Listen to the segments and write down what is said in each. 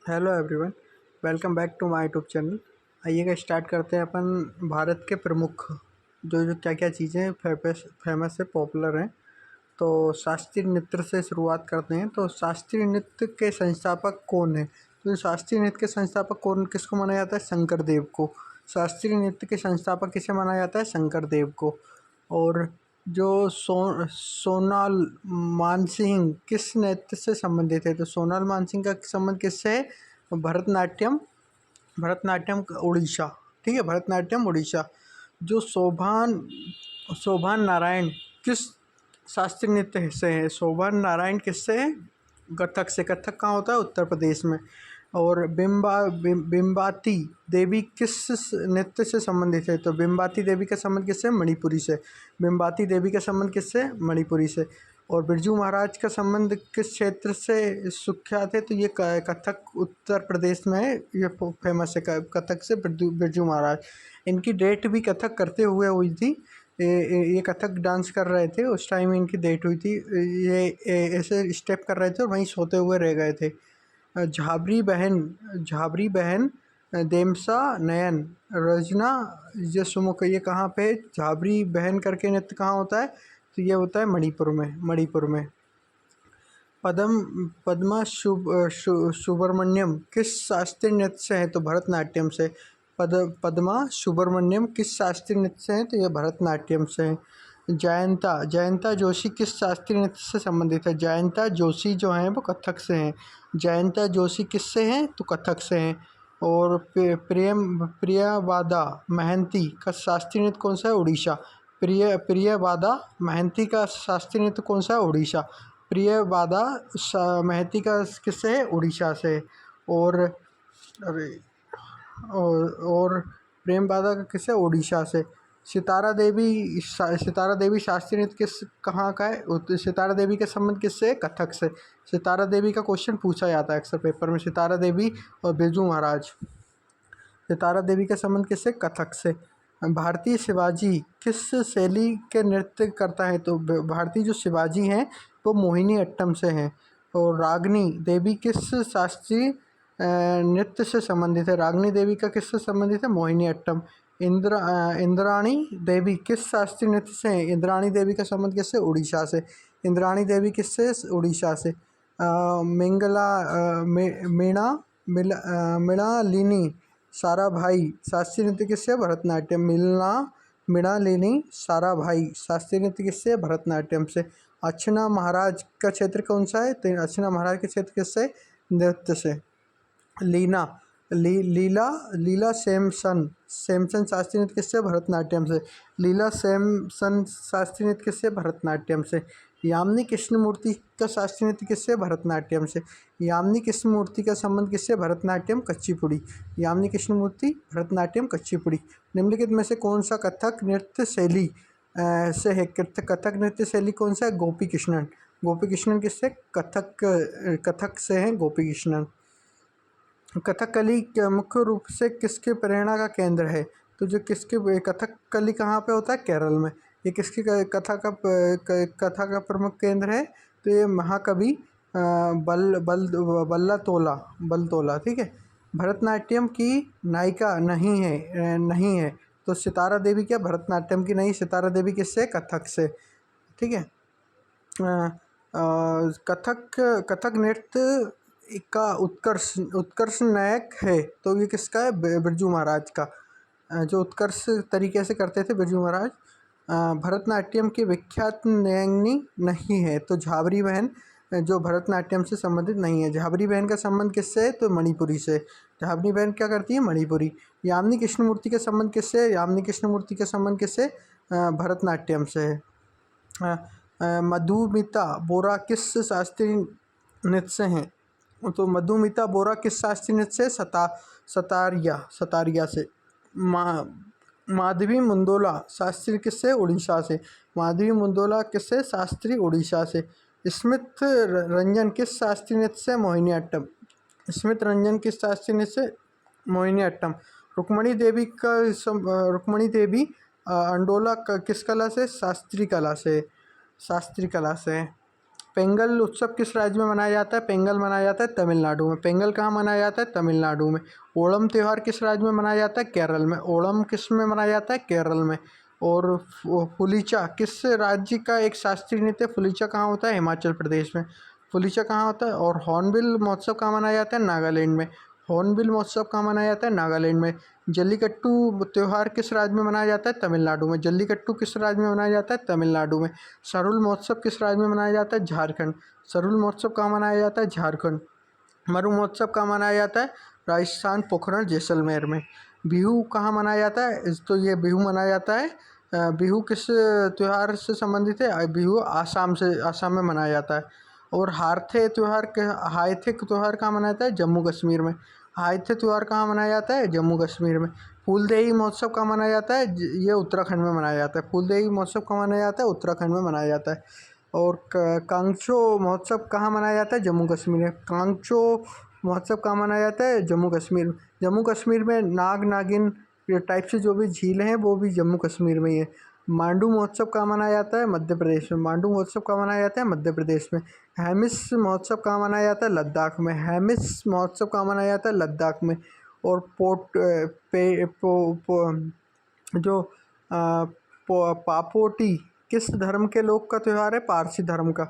Hello everyone, welcome back to my YouTube channel. आइएगा start करते हैं अपन भारत के प्रमुख जो जो क्या क्या चीज़ें फेमस है, पॉपुलर हैं। तो शास्त्रीय नृत्य से शुरुआत करते हैं। तो शास्त्रीय नृत्य के संस्थापक कौन है? तो शास्त्रीय नृत्य के संस्थापक कौन किसको माना जाता है? शंकर देव को। शास्त्रीय नृत्य के संस्थापक किसे माना जाता है? शंकर देव को। और जो सोनाल मानसिंह किस नृत्य से संबंधित है? तो सोनाल मानसिंह का संबंध किससे है? भरतनाट्यम। भरतनाट्यम उड़ीसा। ठीक है, भरतनाट्यम उड़ीसा। जो शोभान शोभान नारायण किस शास्त्रीय नृत्य से है? शोभान नारायण किससे है? कथक से। कथक कहाँ होता है? उत्तर प्रदेश में। और बिम्बाती देवी किस नृत्य से संबंधित है? तो बिम्बाती देवी का संबंध किससे? मणिपुरी से। बिम्बाती देवी का संबंध किससे? मणिपुरी से। और बिरजू महाराज का संबंध किस क्षेत्र से सुख्यात है? तो ये कथक उत्तर प्रदेश में है, ये फेमस है कथक से बिरजू महाराज। इनकी डेट भी कथक करते हुए हुई थी। ये कथक डांस कर रहे थे, उस टाइम इनकी डेट हुई थी। ये ऐसे स्टेप कर रहे थे और वहीं सोते हुए रह गए थे। झाबरी बहन देमसा नयन रजना जसुमुख, ये कहाँ पे? झाबरी बहन करके नृत्य कहाँ होता है? तो ये होता है मणिपुर में। पद्मा सुब्रमण्यम किस शास्त्रीय नृत्य से है? तो भरतनाट्यम से। पद्मा सुब्रमण्यम किस शास्त्रीय नृत्य से है? तो ये भरतनाट्यम से है। जयंता जोशी किस शास्त्रीय नृत्य से संबंधित है? जयंता जोशी जो हैं वो कथक से हैं। जयंता जोशी किससे हैं? तो कथक से हैं। और प्रियवादा महंती का शास्त्रीय नृत्य कौन सा है? उड़ीसा। प्रियवादा महंती का शास्त्रीय नृत्य कौन सा है? उड़ीसा। प्रियवादा महंती का किससे है? उड़ीसा से। और अरे और प्रेम बाधा का किससे? उड़ीसा से। सितारा देवी शास्त्रीय नृत्य किस कहाँ का है? सितारा देवी का संबंध किससे है? कथक से। सितारा देवी का क्वेश्चन पूछा जाता है अक्सर पेपर में। सितारा देवी और बिरजू महाराज। सितारा देवी का संबंध किससे? कथक से। भारतीय शिवाजी किस शैली के नृत्य करता है? तो भारतीय जो शिवाजी हैं वो मोहिनी अट्टम से हैं। और रागनी देवी किस शास्त्रीय नृत्य से संबंधित है? रागनी देवी का किससे संबंधित है? मोहिनी अट्टम। इंद्राणी देवी किस शास्त्रीय नृत्य से है? इंद्राणी देवी का संबंध किससे? उड़ीसा से। इंद्राणी देवी किससे? उड़ीसा से। मिंगला मृणालिनी साराभाई शास्त्रीय नृत्य किससे? भरतनाट्यम। मृणालिनी साराभाई शास्त्रीय नृत्य किससे? भरतनाट्यम से। अर्चना महाराज का क्षेत्र कौन सा है? तो अर्चना महाराज के क्षेत्र किससे? नृत्य से। लीना लीला सैमसन शास्त्रीय नृत्य किससे? भरतनाट्यम से। लीला सैमसन शास्त्रीय नृत्य किससे? भरतनाट्यम से। यामिनी कृष्णमूर्ति का शास्त्रीय नृत्य किससे? भरतनाट्यम से। यामिनी कृष्णमूर्ति का संबंध किससे? भरतनाट्यम कुचिपुड़ी। यामिनी कृष्णमूर्ति भरतनाट्यम कुचिपुड़ी। निम्नलिखित में से कौन सा कथक नृत्य शैली से है? कथक नृत्य शैली कौन सा है? गोपी कृष्णन। गोपी कृष्णन किससे? कथक से हैं गोपी कृष्णन। कथकली मुख्य रूप से किसके प्रेरणा का केंद्र है? तो जो किसके कथकली कहाँ पे होता है? केरल में। ये किसकी कथा का प्रमुख केंद्र है? तो ये महाकवि बलतोला। ठीक है। भरतनाट्यम की नायिका नहीं है। तो सितारा देवी क्या भरतनाट्यम की नहीं? सितारा देवी किससे? कथक से। ठीक है। कथक नृत्य का उत्कर्ष नायक है। तो ये किसका है? बिरजू महाराज का। जो उत्कर्ष तरीके से करते थे बिरजू महाराज। भरतनाट्यम की विख्यात नयनी नहीं है। तो झाबरी बहन जो भरतनाट्यम से संबंधित नहीं है। झाबरी बहन का संबंध किससे है? तो मणिपुरी से। झाबरी बहन क्या करती है? मणिपुरी। यामिनी कृष्णमूर्ति का संबंध किससे है? यामिनी कृष्णमूर्ति का संबंध किससे? भरतनाट्यम से है। मधुमिता बोरा किस शास्त्रीय नृत्य से हैं? तो मधुमिता बोरा किस शास्त्रीय नृत्य से? सतारिया से। माधवी मुंदोला शास्त्री किससे? उड़ीसा से। माधवी मुंदोला किससे? शास्त्री उड़ीसा से। स्मित रंजन किस शास्त्रीय नृत्य से? मोहिनीअट्टम। स्मित रंजन किस शास्त्रीय नृत्य से? मोहिनीअट्टम। रुक्मणी देवी अंडोला किस कला से? शास्त्रीय कला से। पेंगल उत्सव किस राज्य में मनाया जाता है? पेंगल मनाया जाता है तमिलनाडु में। पेंगल कहाँ मनाया जाता है? तमिलनाडु में। ओणम त्यौहार किस राज्य में मनाया जाता है? केरल में। ओणम किस में मनाया जाता है? केरल में। और फुलीचा किस राज्य का एक शास्त्रीय नृत्य? फुलीचा कहाँ होता है? हिमाचल प्रदेश में। फुलीचा कहाँ होता है? और हॉर्नबिल महोत्सव कहाँ मनाया जाता है? नागालैंड में। हॉर्नबिल महोत्सव कहाँ मनाया जाता है? नागालैंड में। जल्लीकट्टू त्यौहार किस राज्य में मनाया जाता है? तमिलनाडु में। जल्लीकट्टू किस राज्य में मनाया जाता है? तमिलनाडु में। सरुल महोत्सव किस राज्य में मनाया जाता है? झारखंड। सरुल महोत्सव कहाँ मनाया जाता है? झारखंड। मरु महोत्सव कहाँ मनाया जाता है? राजस्थान, पोखरण, जैसलमेर में। बिहू कहाँ मनाया जाता है? तो ये बिहू मनाया जाता है, बिहू किस त्यौहार से संबंधित है? बिहू आसाम में मनाया जाता है। और हाइथे त्यौहार कहाँ मनाया जाता है? जम्मू कश्मीर में। हाइथे त्यौहार कहाँ मनाया जाता है? जम्मू कश्मीर में। फूलदेई महोत्सव कहाँ मनाया जाता है? ये उत्तराखंड में मनाया जाता है। फूलदेई महोत्सव कहाँ मनाया जाता है? उत्तराखंड में मनाया जाता है। और कांगचो महोत्सव कहाँ मनाया जाता है? जम्मू कश्मीर में। कांगचो महोत्सव कहाँ मनाया जाता है? जम्मू कश्मीर में। जम्मू कश्मीर में नाग नागिन टाइप से जो भी झीलें हैं वो भी जम्मू कश्मीर में ही है। मांडू महोत्सव कहाँ मनाया जाता है? मध्य प्रदेश में। मांडू महोत्सव कहाँ मनाया जाता है? मध्य प्रदेश में। हेमिस महोत्सव कहाँ मनाया जाता है? लद्दाख में। हेमिस महोत्सव कहाँ मनाया जाता है? लद्दाख में। और जो पापोटी किस धर्म के लोग का त्यौहार है? पारसी धर्म का।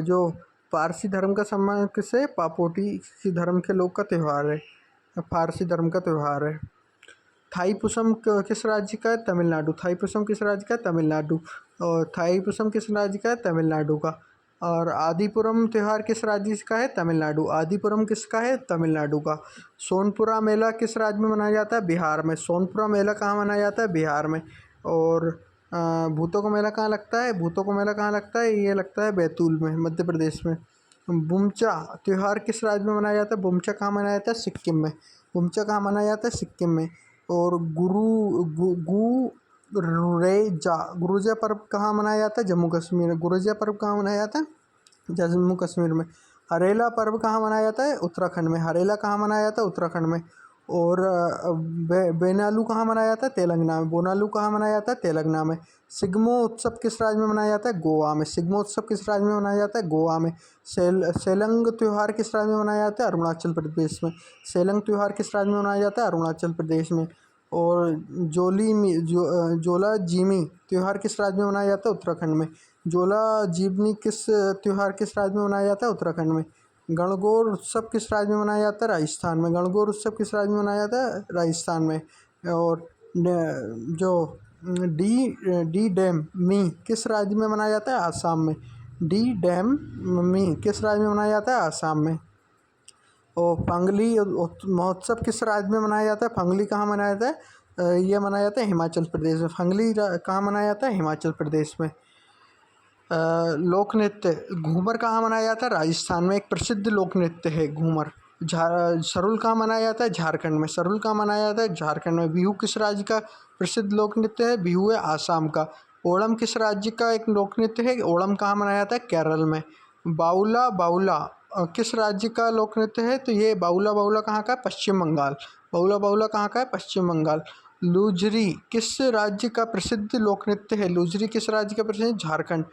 जो पारसी धर्म का सम्मान किससे? पापोटी धर्म के लोग का त्यौहार है, पारसी धर्म का त्यौहार है। थाईपुसम किस राज्य का है? तमिलनाडु। थाईपुसम किस राज्य का है? तमिलनाडु। और थाईपुसम किस राज्य का है? तमिलनाडु का। और आदिपुरम त्यौहार किस राज्य का है? तमिलनाडु। आदिपुरम किसका है? तमिलनाडु का। सोनपुरा मेला किस राज्य में मनाया जाता है? बिहार में। सोनपुरा मेला कहाँ मनाया जाता है? बिहार में। और भूतों का मेला कहाँ लगता है? भूतों का मेला कहाँ लगता है? ये लगता है बैतूल में, मध्य प्रदेश में। बुमचा त्यौहार किस राज्य में मनाया जाता है? बुमचा कहाँ मनाया जाता है? सिक्किम में। बुमचा कहाँ मनाया जाता है? सिक्किम में। और गुरुजा पर्व कहाँ मनाया जाता है? जम्मू कश्मीर में। गुरुजा पर्व कहाँ मनाया जाता है? जम्मू कश्मीर में। हरेला पर्व कहाँ मनाया जाता है? उत्तराखंड में। हरेला कहाँ मनाया जाता है? उत्तराखंड में। और बेनालू कहाँ मनाया जाता है? तेलंगाना में। बोनालू कहाँ मनाया जाता है? तेलंगाना में। सिग्मो उत्सव किस राज्य में मनाया जाता है? गोवा में। सिग्मो उत्सव किस राज्य में मनाया जाता है? गोवा में। सेलंग त्यौहार किस राज्य में मनाया जाता है? अरुणाचल प्रदेश में। सेलंग त्यौहार किस राज्य में मनाया जाता है? अरुणाचल प्रदेश में। और जोला जीमी त्यौहार किस राज्य में मनाया जाता है? उत्तराखंड में। जोला जीवनी त्यौहार किस राज्य में मनाया जाता है? उत्तराखंड में। गणगौर उत्सव किस राज्य में मनाया जाता है? राजस्थान में। गणगौर उत्सव किस राज्य में मनाया जाता है? राजस्थान में। और जो डी डैम मी किस राज्य में मनाया जाता है? आसाम में। डी डैम मी किस राज्य में मनाया जाता है? आसाम में। और फंगली महोत्सव किस राज्य में मनाया जाता है? फंगली कहाँ मनाया जाता है? ये मनाया जाता है हिमाचल प्रदेश में। फंगली कहाँ मनाया जाता है? हिमाचल प्रदेश में। लोक नृत्य घूमर कहाँ मनाया जाता है? राजस्थान में। एक प्रसिद्ध लोक नृत्य है घूमर। सरुल कहाँ मनाया जाता है? झारखंड में। सरुल कहाँ मनाया जाता है? झारखंड में। बिहू किस राज्य का प्रसिद्ध लोक नृत्य है? बिहू है आसाम का। ओणम किस राज्य का एक लोक नृत्य है? ओणम कहाँ मनाया जाता है? केरल में। बाउला बाउला किस राज्य का लोक नृत्य है? तो ये बाउला बाउला कहाँ का है? पश्चिम बंगाल। बाउला बाउला कहाँ का है? पश्चिम बंगाल। लुजरी किस राज्य का प्रसिद्ध लोक नृत्य है? लुजरी किस राज्य का प्रसिद्ध? झारखंड।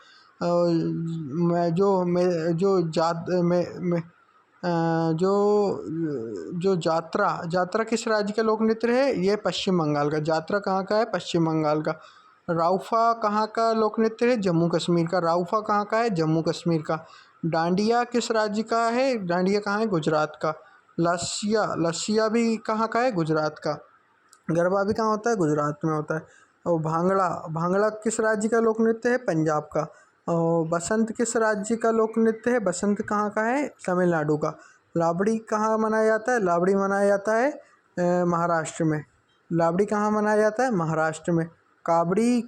मैं जो मैं जो जात मैं जो जो जात्रा किस राज्य का लोक नृत्य है? ये पश्चिम बंगाल का। जात्रा कहाँ का है? पश्चिम बंगाल का। राउफा कहाँ का लोक नृत्य है? जम्मू कश्मीर का। राउफा कहाँ का है? जम्मू कश्मीर का। डांडिया किस राज्य का है? डांडिया कहाँ है? गुजरात का। लसिया भी कहाँ का है? गुजरात का। गरबा भी कहाँ होता है? गुजरात में होता है। और भांगड़ा भांगड़ा किस राज्य का लोक नृत्य है? पंजाब का। और बसंत किस राज्य का लोक नृत्य है? बसंत कहाँ का है? तमिलनाडु का। लावड़ी कहाँ मनाया जाता है? लावड़ी मनाया जाता है महाराष्ट्र में। लावड़ी कहाँ मनाया जाता है? महाराष्ट्र में। कावड़ी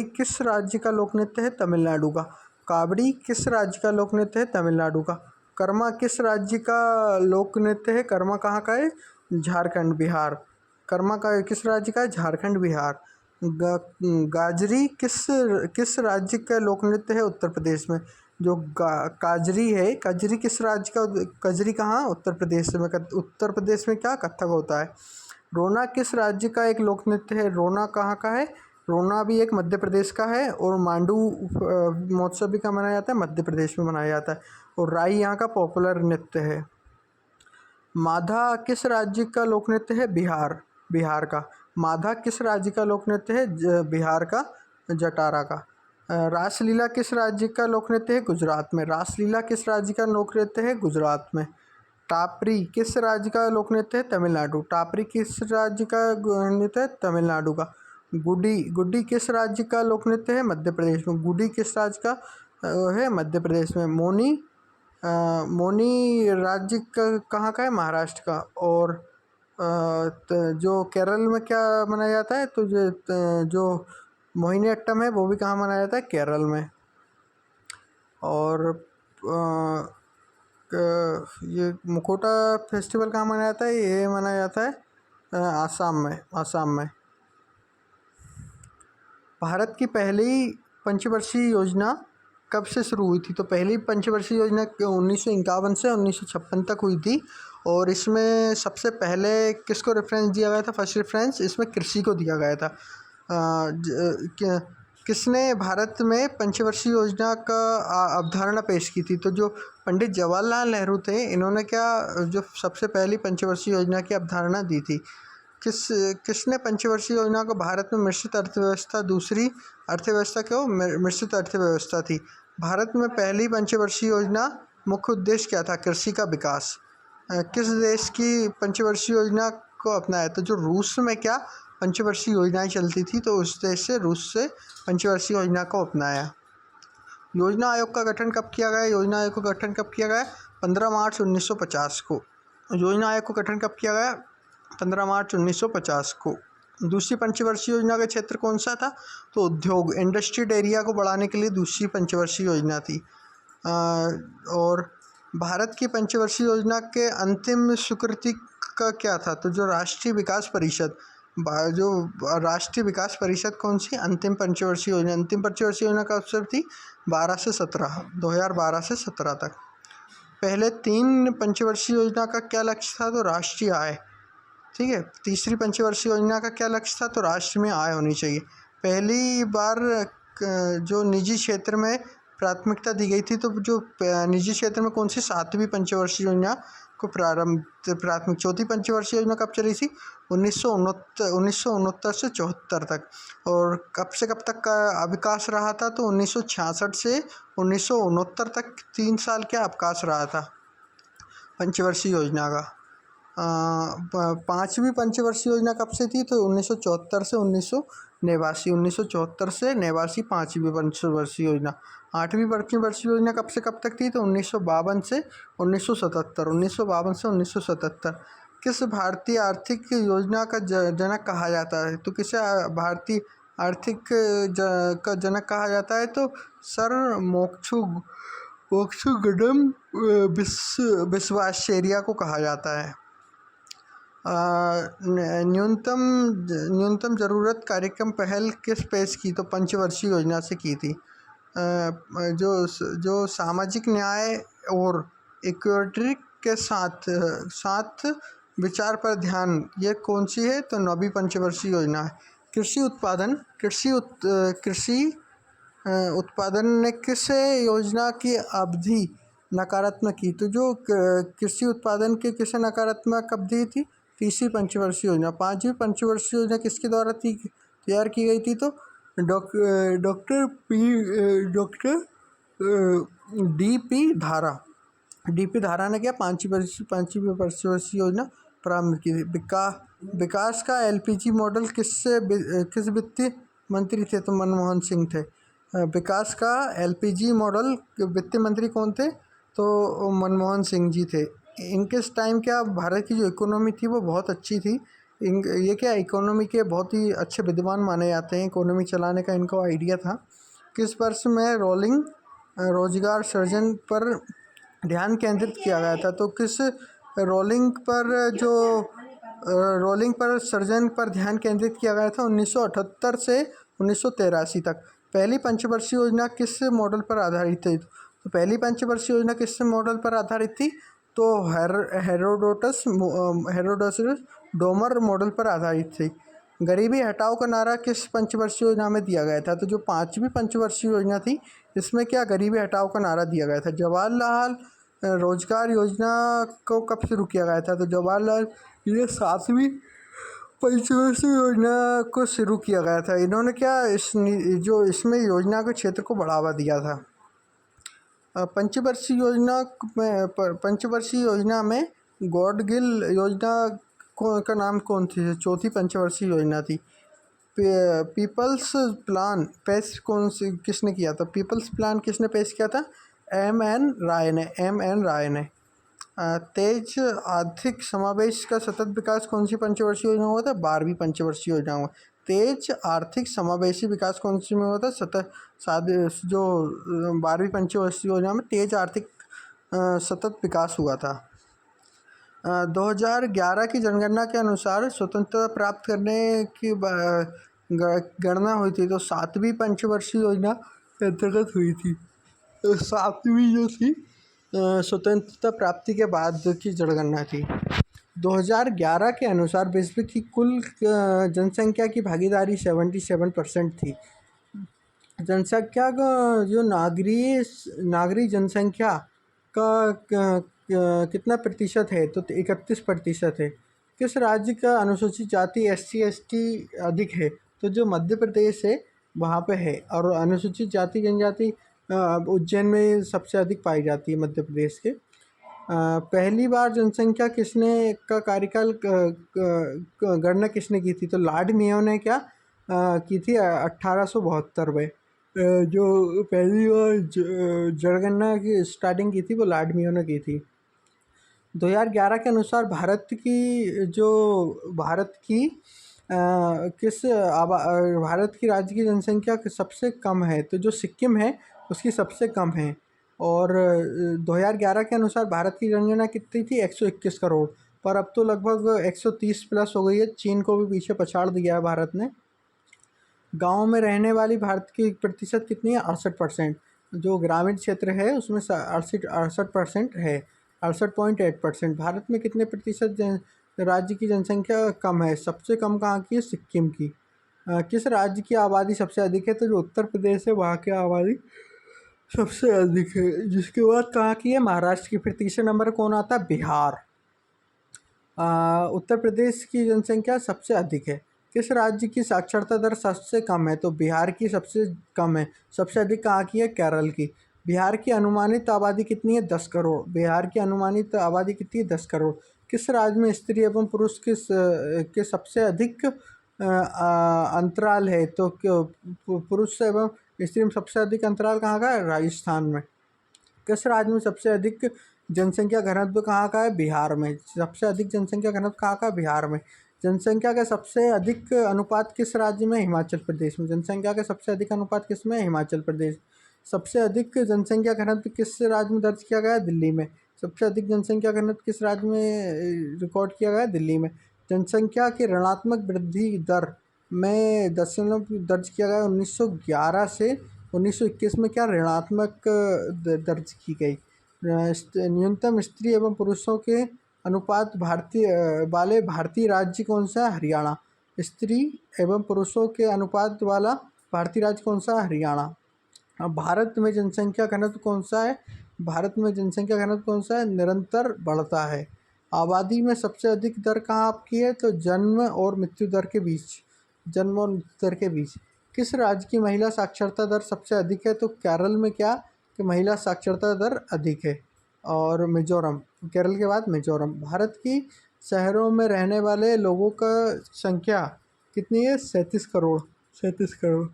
किस राज्य का लोक नृत्य है? तमिलनाडु का। कावड़ी किस राज्य का लोक नृत्य है? तमिलनाडु का। कर्मा किस राज्य का लोक नृत्य है? कर्मा कहाँ का है? झारखंड, बिहार। कर्मा का किस राज्य का है? झारखंड, बिहार। गाजरी किस राज्य का लोक नृत्य है? उत्तर प्रदेश में। जो काजरी है, कजरी किस राज्य का? कजरी कहाँ? उत्तर प्रदेश में। उत्तर प्रदेश में क्या कथक होता है। रोना किस राज्य का एक लोक नृत्य है? रोना कहाँ का है? रोना भी एक मध्य प्रदेश का है, और मांडू महोत्सव भी कहाँ मनाया जाता है, मध्य प्रदेश में मनाया जाता है। और राई यहाँ का पॉपुलर नृत्य है। माधा किस राज्य का लोक नृत्य है, बिहार, बिहार का। माधा किस राज्य का लोक नृत्य है, बिहार का जटारा का। रासलीला किस राज्य का लोक नृत्य है, गुजरात में। रासलीला किस राज्य का लोक नृत्य है, गुजरात में। टापरी किस राज्य का लोक नृत्य है, तमिलनाडु। टापरी किस राज्य का नृत्य है, तमिलनाडु का। गुड्डी, गुड्डी किस राज्य का लोक नृत्य है, मध्य प्रदेश में। गुड्डी किस राज्य का है, मध्य प्रदेश में। मोनी, मोनी राज्य का कहाँ का है, महाराष्ट्र का। और जो केरल में क्या मनाया जाता है, तो जो मोहिनीअट्टम है वो भी कहाँ मनाया जाता है, केरल में। और ये मुखोटा फेस्टिवल कहाँ मनाया जाता है, ये मनाया जाता है आसाम में, आसाम में। भारत की पहली पंचवर्षीय योजना कब से शुरू हुई थी, तो पहली पंचवर्षीय योजना 1951 से 1956 तक हुई थी। और इसमें सबसे पहले किसको रेफरेंस दिया गया था, फर्स्ट रेफरेंस इसमें कृषि को दिया गया था। किसने भारत में पंचवर्षीय योजना का अवधारणा पेश की थी, तो जो पंडित जवाहरलाल नेहरू थे, इन्होंने क्या जो सबसे पहली पंचवर्षीय योजना की अवधारणा दी थी। किसने पंचवर्षीय योजना को भारत में मिश्रित अर्थव्यवस्था, दूसरी अर्थव्यवस्था क्यों मिश्रित अर्थव्यवस्था थी। भारत में पहली पंचवर्षीय योजना मुख्य उद्देश्य क्या था, कृषि का विकास। किस देश की पंचवर्षीय योजना को अपनाया, तो जो रूस में क्या पंचवर्षीय योजनाएं चलती थी, तो उस देश से, रूस से पंचवर्षीय योजना को अपनाया। योजना आयोग का गठन कब किया गया, योजना आयोग का गठन कब किया गया, 15 मार्च 1950 को। योजना आयोग का गठन कब किया गया, 15 मार्च 1950 को। दूसरी पंचवर्षीय योजना का क्षेत्र कौन सा था, तो उद्योग, इंडस्ट्रियल एरिया को बढ़ाने के लिए दूसरी पंचवर्षीय योजना थी। और भारत की पंचवर्षीय योजना के अंतिम स्वीकृति का क्या था, तो जो राष्ट्रीय विकास परिषद, जो राष्ट्रीय विकास परिषद कौन सी, अंतिम पंचवर्षीय योजना। अंतिम पंचवर्षीय योजना कब से थी, 12 से 17, 2012 से 17 तक। पहले 3 पंचवर्षीय योजना का क्या लक्ष्य था, तो राष्ट्रीय आय, ठीक है। तीसरी पंचवर्षीय योजना का क्या लक्ष्य था, तो राष्ट्र में आय होनी चाहिए। पहली बार जो निजी क्षेत्र में प्राथमिकता दी गई थी, तो जो निजी क्षेत्र में कौन सी, 7वीं पंचवर्षीय योजना को प्राथमिक। चौथी पंचवर्षीय योजना कब चली थी, 1969 से 74 तक। और कब से कब तक का अवकाश रहा था, तो 1966 से 1969 तक 3 साल का अवकाश रहा था पंचवर्षीय योजना का। 5वीं पंचवर्षीय योजना कब से थी, तो 1974 से 1989, 1974 से 89 5वीं पंचवर्षीय योजना। 8वीं पंचवर्षीय योजना कब से कब तक थी, तो 1952 से 1977, 1952 से 1977। किस भारतीय आर्थिक योजना का जनक कहा जाता है, तो किसे भारतीय आर्थिक का जनक कहा जाता है, तो सर मोक्षुगुडम विश्वेश्वरैया को कहा जाता है। न्यूनतम ज़रूरत कार्यक्रम पहल किस पेश की, तो पंचवर्षीय योजना से की थी। जो सामाजिक न्याय और इक्विटी के साथ विचार पर ध्यान, ये कौन सी है, तो 9वीं पंचवर्षीय योजना है। कृषि उत्पादन ने किस योजना की अवधि नकारात्मक की, तो जो कृषि उत्पादन की किसे नकारात्मक अवधि थी, तीसरी पंचवर्षीय योजना। 5वीं पंचवर्षीय योजना किसके द्वारा तैयार की गई थी, तो डॉक्टर डी पी धारा ने क्या 5वीं पंचवर्षीय योजना प्रारंभ की थी। विकास का एलपीजी मॉडल किस वित्तीय मंत्री थे, तो मनमोहन सिंह थे। विकास का एलपीजी मॉडल वित्त मंत्री कौन थे, तो मनमोहन सिंह जी थे। इनके टाइम क्या भारत की जो इकोनॉमी थी वो बहुत अच्छी थी। ये क्या इकोनॉमी के बहुत ही अच्छे विद्वान माने जाते हैं, इकोनॉमी चलाने का इनको आइडिया था। किस वर्ष में रोजगार सृजन पर ध्यान केंद्रित किया गया था, तो किस रोलिंग पर सृजन पर ध्यान केंद्रित किया गया था, 1978 से 1983 तक। पहली पंचवर्षीय योजना किस मॉडल पर आधारित थी, तो पहली पंचवर्षीय योजना किस मॉडल पर आधारित थी, तो हेरोडोटस डोमर मॉडल पर आधारित थी। गरीबी हटाओ का नारा किस पंचवर्षीय योजना में दिया गया था? तो जो 5वीं पंचवर्षीय योजना थी, इसमें क्या गरीबी हटाओ का नारा दिया गया था। जवाहरलाल रोजगार योजना को कब शुरू किया गया था? तो जवाहरलाल ये 7वीं पंचवर्षीय योजना को शुरू किया गया था। इन्होंने क्या जो इसमें योजना के क्षेत्र को बढ़ावा दिया था। पंचवर्षीय योजना में गॉडगिल योजना का नाम कौन थी? चौथी पंचवर्षीय योजना थी। पीपल्स प्लान पेश किसने किया था? पीपल्स प्लान किसने पेश किया था? एम एन राय ने। तेज आर्थिक समावेश का सतत विकास कौन सी पंचवर्षीय योजना हुआ था? 12वीं पंचवर्षीय योजना हुआ। तेज आर्थिक समावेशी विकास कौन सी में हुआ था? जो 12वीं पंचवर्षीय योजना में तेज आर्थिक सतत विकास हुआ था। 2011 की जनगणना के अनुसार स्वतंत्रता प्राप्त करने की गणना हुई थी, तो 7वीं पंचवर्षीय योजना के अंतर्गत हुई थी। 7वीं जो थी स्वतंत्रता प्राप्ति के बाद की जनगणना थी। 2011 के अनुसार विश्व की कुल जनसंख्या की भागीदारी 77% थी। जनसंख्या का जो नागरिक जनसंख्या का कितना प्रतिशत है? तो 31% है। किस राज्य का अनुसूचित जाति SC/ST अधिक है? तो जो मध्य प्रदेश है वहाँ पे है। और अनुसूचित जाति जनजाति उज्जैन में सबसे अधिक पाई जाती है, मध्य प्रदेश के। पहली बार जनसंख्या किसने का कार्यकाल गणना किसने की थी? तो लॉर्ड मेयो ने क्या की थी? 1872 में जो पहली बार जनगणना की स्टार्टिंग की थी वो लॉर्ड मेयो ने की थी। 2011 के अनुसार भारत की राज्य की जनसंख्या सबसे कम है, तो जो सिक्किम है उसकी सबसे कम है। और 2011 के अनुसार भारत की जनगणना कितनी थी? 121 करोड़, पर अब तो लगभग 130 प्लस हो गई है। चीन को भी पीछे पछाड़ दिया है भारत ने। गाँव में रहने वाली भारत की प्रतिशत कितनी है? 68%। जो ग्रामीण क्षेत्र है उसमें 68% है, 68.8%। भारत में कितने प्रतिशत राज्य की जनसंख्या कम है? सबसे कम कहाँ की है? सिक्किम की। किस राज्य की आबादी सबसे अधिक है? तो जो उत्तर प्रदेश है वहाँ की आबादी सबसे अधिक है। जिसके बाद कहाँ की है? महाराष्ट्र की। फिर तीसरे नंबर कौन आता है? बिहार। उत्तर प्रदेश की जनसंख्या सबसे अधिक है। किस राज्य की साक्षरता दर सबसे कम है? तो बिहार की सबसे कम है। सबसे अधिक कहाँ की है? केरल की। बिहार की अनुमानित आबादी कितनी है? 10 करोड़। बिहार की अनुमानित आबादी कितनी है? 10 करोड़। किस राज्य में स्त्री एवं पुरुष के सबसे अधिक अंतराल है? तो पुरुष एवं स्त्री में सबसे अधिक अंतराल कहाँ का है? राजस्थान में। किस राज्य में सबसे अधिक जनसंख्या घनत्व कहाँ का है? बिहार में। सबसे अधिक जनसंख्या घनत्व कहाँ का? बिहार में। जनसंख्या का सबसे अधिक अनुपात किस राज्य में? हिमाचल प्रदेश में। जनसंख्या का सबसे अधिक अनुपात किस में? हिमाचल प्रदेश। सबसे अधिक जनसंख्या घनत्व किस राज्य में दर्ज किया गया? दिल्ली में। सबसे अधिक जनसंख्या घनत्व किस राज्य में रिकॉर्ड किया गया? दिल्ली में। जनसंख्या की ऋणात्मक वृद्धि दर में दशमलव दर्ज किया गया 1911 से 1921 में क्या ऋणात्मक दर्ज की गई। न्यूनतम स्त्री एवं पुरुषों के अनुपात वाले भारतीय राज्य कौन सा है? हरियाणा। स्त्री एवं पुरुषों के अनुपात वाला भारतीय राज्य कौन सा है? हरियाणा। अब भारत में जनसंख्या घनत्व कौन सा है? भारत में जनसंख्या घनत्व कौन सा है? निरंतर बढ़ता है। आबादी में सबसे अधिक दर कहाँ आपकी है? तो जन्म और मृत्यु दर के बीच। जन्म और मृत्यु दर के बीच। किस राज्य की महिला साक्षरता दर सबसे अधिक है? तो केरल में क्या कि महिला साक्षरता दर अधिक है। और मिजोरम, केरल के बाद मिजोरम। भारत की शहरों में रहने वाले लोगों का संख्या कितनी है? 37 करोड़। 37 करोड़।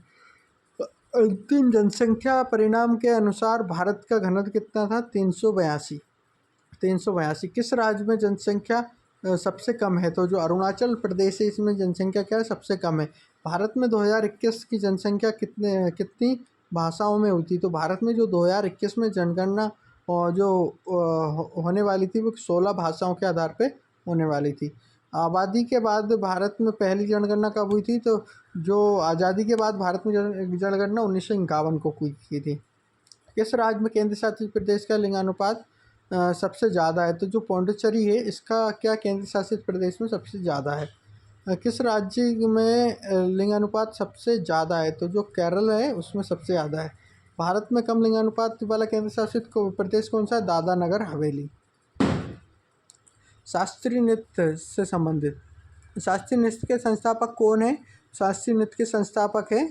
अंतिम जनसंख्या परिणाम के अनुसार भारत का घनत्व कितना था? 382। 382। किस राज्य में जनसंख्या सबसे कम है? तो जो अरुणाचल प्रदेश है इसमें जनसंख्या क्या है? सबसे कम है। भारत में 2021 की जनसंख्या कितनी भाषाओं में हुई थी? तो भारत में जो 2021 में जनगणना और जो होने वाली थी वो 16 भाषाओं के आधार पे होने वाली थी। आबादी के बाद भारत में पहली जनगणना कब हुई थी? तो जो आज़ादी के बाद भारत में जनगणना 1951 को की थी। किस राज्य में केंद्र शासित प्रदेश का लिंगानुपात सबसे ज़्यादा है? तो जो पौंडीचेरी है इसका क्या केंद्र शासित प्रदेश में सबसे ज़्यादा है। किस राज्य में लिंगानुपात सबसे ज़्यादा है? तो जो केरल है उसमें सबसे ज़्यादा है। भारत में कम लिंगानुपात वाला केंद्र शासित प्रदेश कौन सा है? दादरा नगर हवेली। शास्त्रीय नृत्य से संबंधित, शास्त्रीय नृत्य के संस्थापक कौन है? शास्त्रीय नृत्य के संस्थापक है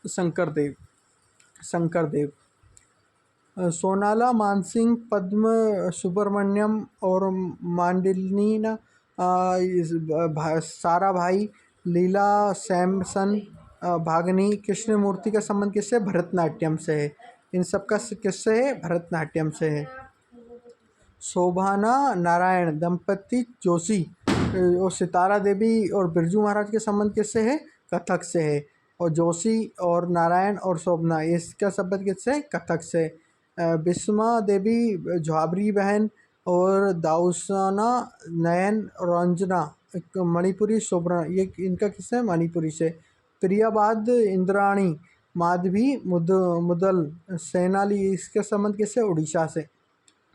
शंकरदेव। शंकरदेव। सोनाला मानसिंह, पद्म सुब्रमण्यम और मांडिलिनी साराभाई, लीला सैमसन, भागनी कृष्णमूर्ति का संबंध किससे? भरतनाट्यम से है। इन सब का किससे है? भरतनाट्यम से है। शोभाना नारायण दंपति जोशी और सितारा देवी और बिरजू महाराज के संबंध किससे है? कथक से है। और जोशी और नारायण और शोभना इसका संबंध किससे है? कथक से। बिस्मा देवी झाबरी बहन और दाऊसाना नयन रंजना मणिपुरी शोभना, ये इनका किससे? मणिपुरी से। प्रियाबाद इंद्राणी माधवी मुदल सेनाली, इसका संबंध किससे? उड़ीसा से।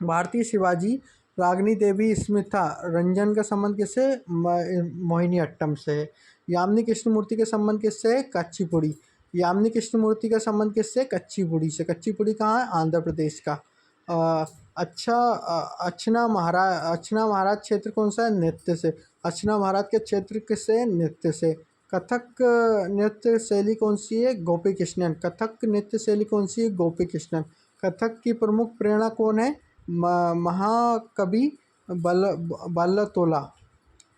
भारतीय शिवाजी रागनी देवी स्मिता रंजन का संबंध किससे? मोहिनी अट्टम से है। यामिनी कृष्णमूर्ति के संबंध किससे? कच्चीपुड़ी। यामिनी कृष्णमूर्ति का संबंध किससे? कच्चीपुड़ी से। कच्चीपुड़ी कहाँ है? आंध्र प्रदेश का। अच्छना महाराज क्षेत्र कौन सा है? नृत्य से। अच्छना महाराज के क्षेत्र किससे? नृत्य से। कथक नृत्य शैली कौन सी है? गोपी कृष्णन। कथक नृत्य शैली कौन सी है? गोपी कृष्णन। कथक की प्रमुख प्रेरणा कौन है? महाकवि बल्लतोला।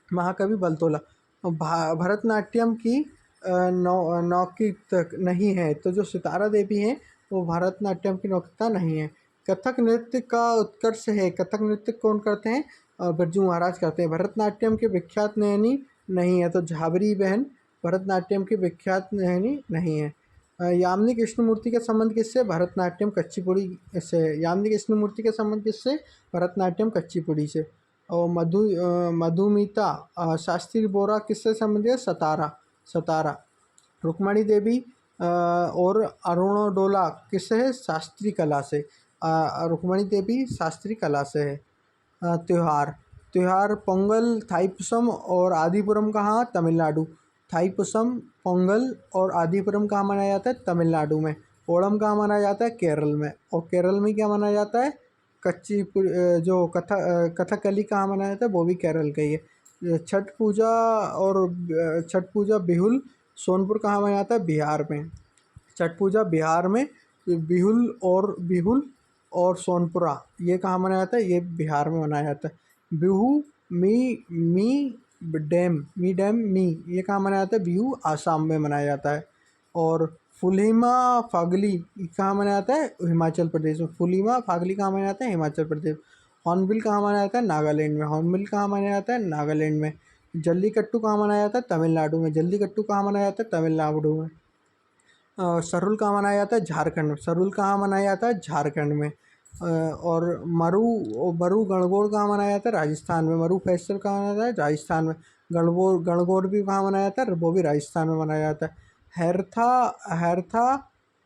महाकवि बल्तोला। भरतनाट्यम की नौकीर्तक नहीं है, तो जो सितारा देवी हैं वो भरतनाट्यम की नौकीर्ता नहीं है। कथक नृत्य का उत्कर्ष है, कथक नृत्य कौन करते हैं? बिरजू महाराज करते हैं। भरतनाट्यम के विख्यात नयनी नहीं है, तो झाबरी बहन भरतनाट्यम की विख्यात नयनी नहीं है। यामिनी कृष्णमूर्ति का संबंध किससे? भरतनाट्यम कच्चीपुड़ी से। यामिनी कृष्णमूर्ति का संबंध किससे? भरतनाट्यम कच्चीपुड़ी से। और मधुमिता शास्त्री बोरा किससे संबंधित है? सतारा। सतारा। रुक्मणी देवी और अरुणोडोला किससे है? शास्त्री कला से। रुक्मणी देवी शास्त्री कला से है। त्योहार। त्योहार पोंगल, थाईपुसम और आदिपुरम कहाँ? तमिलनाडु। थाईपुसम, पोंगल और आदिपुरम कहाँ मनाया जाता है? तमिलनाडु में। ओणम कहाँ मनाया जाता है? केरल में। और केरल में क्या मनाया जाता है? जो कथकली कहाँ मनाया जाता है? वो भी केरल का ही है। छठ पूजा और छठ पूजा बिहुल सोनपुर कहाँ मनाया जाता है? बिहार में। छठ पूजा बिहार में। बिहुल और सोनपुरा ये कहाँ मनाया जाता है? ये बिहार में मनाया जाता है। बिहू मी डैम मी ये कहाँ मनाया जाता है? बिहू आसाम में मनाया जाता है। और फुलीमा फागली कहाँ मनाया जाता है? हिमाचल प्रदेश में। फुलीमा फागली कहाँ मनाया जाता है? हिमाचल प्रदेश। हॉर्नबिल कहाँ मनाया जाता है? नागालैंड में। हॉर्नबिल कहाँ मनाया जाता है? नागालैंड में। जल्लीकट्टू कहाँ मनाया जाता है? तमिलनाडु में। जल्लीकट्टू कहाँ मनाया जाता है? तमिलनाडु में। सरुल कहाँ मनाया जाता है? झारखंड में। सरुल कहाँ मनाया जाता है? झारखंड में। और मरु गणगौर कहाँ मनाया जाता है? राजस्थान में। मरु फेस्टिवल कहाँ मनाया जाता है? राजस्थान में। गणगौर भी कहाँ मनाया जाता है? वो भी राजस्थान में मनाया जाता है। हैरथा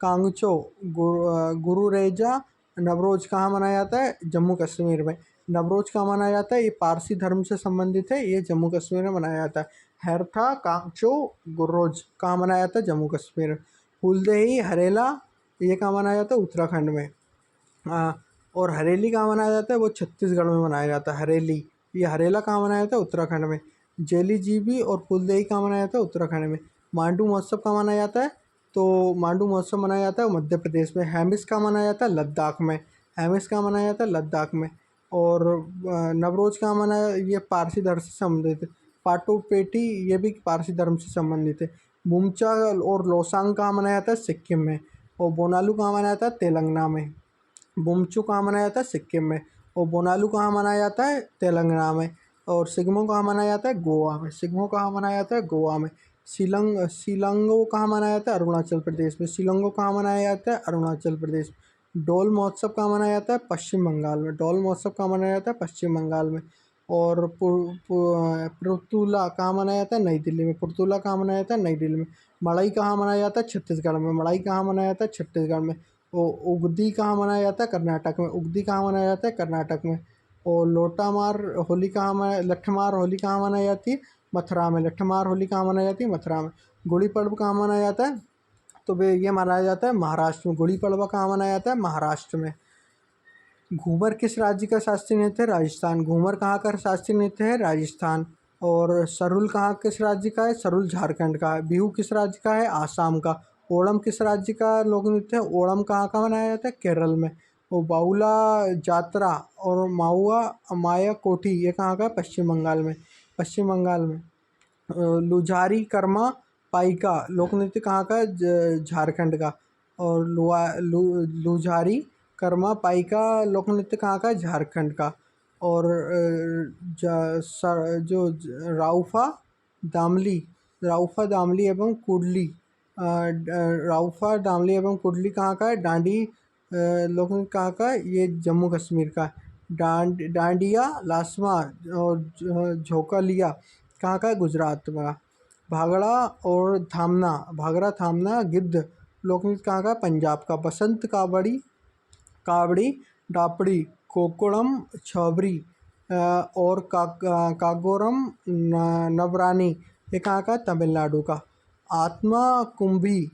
कांगचो गुरुरेजा नवरोज कहाँ मनाया जाता है? जम्मू कश्मीर में। नवरोज कहाँ मनाया जाता है? ये पारसी धर्म से संबंधित है, ये जम्मू कश्मीर में मनाया जाता है। हैरथा कांगचो गुरोज कहाँ मनाया जाता है? जम्मू कश्मीर में। फूलदेही हरेला ये कहाँ मनाया जाता है? उत्तराखंड में। और हरेली कहाँ मनाया जाता है? वो छत्तीसगढ़ में मनाया जाता है। हरेली, ये हरेला कहाँ मनाया जाता है? उत्तराखंड में। जेली जीबी और फूलदेही कहाँ मनाया जाता है? उत्तराखंड में। मांडू महोत्सव कहाँ मनाया जाता है? तो मांडू महोत्सव मनाया जाता है मध्य प्रदेश में। हैमिस कहाँ मनाया जाता है? लद्दाख में। हैमिस कहाँ मनाया जाता है? लद्दाख में। और नवरोज कहाँ मनाया? ये पारसी धर्म से संबंधित है। पाटोपेटी ये भी पारसी धर्म से संबंधित है। बुमचा और लोसांग कहाँ मनाया जाता है? सिक्किम में। और बोनालू कहाँ मनाया जाता है? तेलंगाना में। बुमचू कहाँ मनाया जाता है? सिक्किम में। और बोनालू कहाँ मनाया जाता है? तेलंगाना में। और सिग्मो कहाँ मनाया जाता है? गोवा में। सिग्मो कहाँ मनाया जाता है? गोवा में। शिलंगो कहाँ मनाया जाता है? अरुणाचल प्रदेश में। शिलंगो कहाँ मनाया जाता है? अरुणाचल प्रदेश। डोल महोत्सव कहाँ मनाया जाता है? पश्चिम बंगाल में। डोल महोत्सव कहाँ मनाया जाता है? पश्चिम बंगाल में। और पुरतुला कहाँ मनाया जाता है? नई दिल्ली में। पुरतुला कहाँ मनाया जाता है? नई दिल्ली में। मड़ई कहाँ मनाया जाता है? छत्तीसगढ़ में। मड़ई कहाँ मनाया जाता है? छत्तीसगढ़ में। उगदी कहाँ मनाया जाता है? कर्नाटक में। उगदी कहाँ मनाया जाता है? कर्नाटक में। और लठमार होली कहाँ मनाई जाती है? मथुरा में। लट्ठमार होली कहाँ मनाई जाती है? मथुरा में। गुड़ी पर्व कहाँ मनाया जाता है? तो वे ये मनाया जाता है महाराष्ट्र में। गुड़ी पड़वा कहाँ मनाया जाता है? महाराष्ट्र में। घूमर किस राज्य का शास्त्रीय नृत्य है? राजस्थान। घूमर कहाँ का शास्त्रीय नृत्य है? राजस्थान। और सरुल कहाँ किस राज्य का है? सरुल झारखंड का है। बिहू किस राज्य का है? आसाम का। ओणम किस राज्य का लोक नृत्य है? ओणम कहाँ का मनाया जाता है? केरल में। और बाउला जात्रा और माउआ माया कोठी ये कहाँ का है? पश्चिम बंगाल में। पश्चिम बंगाल में। लुझारी कर्मा पाइका लोक नृत्य कहाँ का है? झारखंड का। और लुझारी कर्मा पाइका लोक नृत्य कहाँ का है? झारखंड का। और राउफा दामली राउफा दामली एवं कुडली राउफा दामली एवं कुडली कहाँ का है? डांडी लोक नृत्य कहाँ का है? ये जम्मू कश्मीर का है। डांडिया लासमा और झोकालिया कहाँ का है? गुजरात का। भागड़ा थामना गिद्ध लोक नृत्य कहाँ का है? पंजाब का। बसंत कावड़ी कावड़ी डापड़ी कोकुड़म छबरी और कागोरम नवरानी ये कहाँ का? तमिलनाडु का। आत्मा कुंभी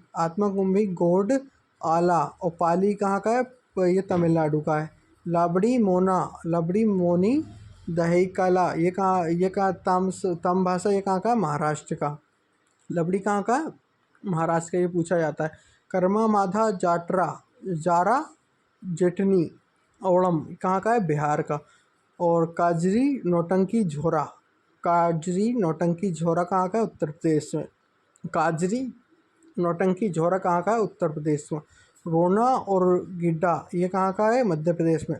गोड आला और पाली कहाँ का है? ये तमिलनाडु का है। लबड़ी मोनी दहीकला ये कहाँ तम भाषा ये कहाँ का? महाराष्ट्र का। लबड़ी कहाँ का? महाराष्ट्र का, ये पूछा जाता है। कर्मा माधा जारा जेठनी ओणम कहाँ का है? बिहार का। और काजरी नौटंकी झोरा कहाँ का है? उत्तर प्रदेश में। काजरी नौटंकी झोरा कहाँ का है? उत्तर प्रदेश में। रोना और गिड्डा ये कहाँ का है? मध्य प्रदेश में।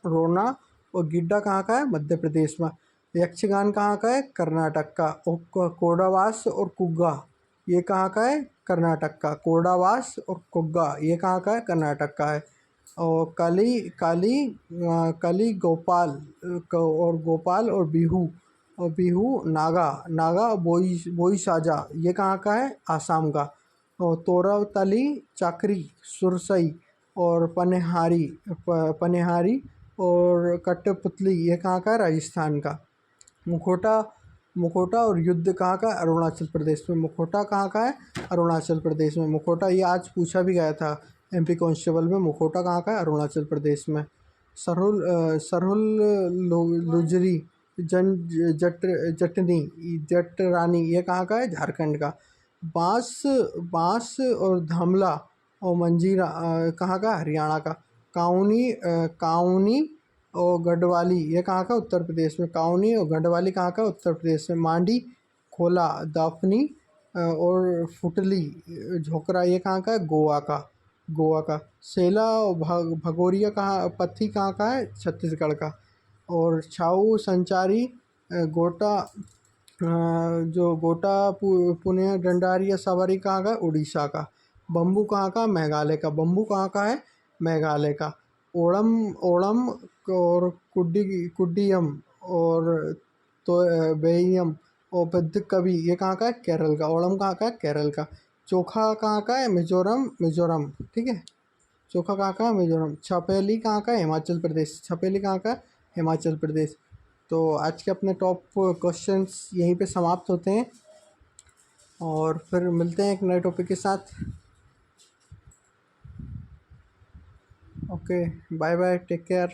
रोना और गिड्डा कहाँ का है? मध्य प्रदेश में। यक्षगान कहाँ का है? कर्नाटक का। और कोडावास और कुग्गा ये कहाँ का है? कर्नाटक का। कोडावास और कुग्गा ये कहाँ का है? कर्नाटक का है। और कली गोपाल और बिहू नागा बोई साजा ये कहाँ का है? आसाम का। और तोरवतली चाकरी सुरसई और पनिहारी और कठपुतली ये कहाँ का है? राजस्थान का। मुखोटा मुखोटा और युद्ध कहाँ का? अरुणाचल प्रदेश में। मुखोटा कहाँ का है? अरुणाचल प्रदेश में। मुखोटा ये आज पूछा भी गया था एमपी कांस्टेबल में। मुखोटा कहाँ का है? अरुणाचल प्रदेश में। सरहुल लुजरी जटनी जटरानी ये कहाँ का है? झारखंड का। बांस बांस और धमला और मंजीरा कहाँ का? हरियाणा का। काउनी और गढ़वाली ये कहाँ का? उत्तर प्रदेश में। काउनी और गढ़वाली कहाँ का? उत्तर प्रदेश में। मांडी खोला दाफनी और फुटली झोकरा ये कहाँ का है? गोवा का। सेला और भगोरिया कहाँ पत्थी कहाँ का है? छत्तीसगढ़ का। और छाऊ संचारी गोटा पुणे डंडारी या सवारी कहाँ का? उड़ीसा का। बम्बू कहाँ का? मेघालय का। बम्बू कहाँ का है? मेघालय का। ओणम ओणम और कुड्डियम और तो बेयम और कवि ये कहाँ का है? केरल का। ओणम कहाँ का है? केरल का। चोखा कहाँ का है? मिजोरम ठीक है। चोखा कहाँ का है? मिजोरम। छपेली कहाँ का है? हिमाचल प्रदेश। छपेली कहाँ का है? हिमाचल प्रदेश। तो आज के अपने टॉप क्वेश्चंस यहीं पे समाप्त होते हैं और फिर मिलते हैं एक नए टॉपिक के साथ। Okay, bye bye, take care.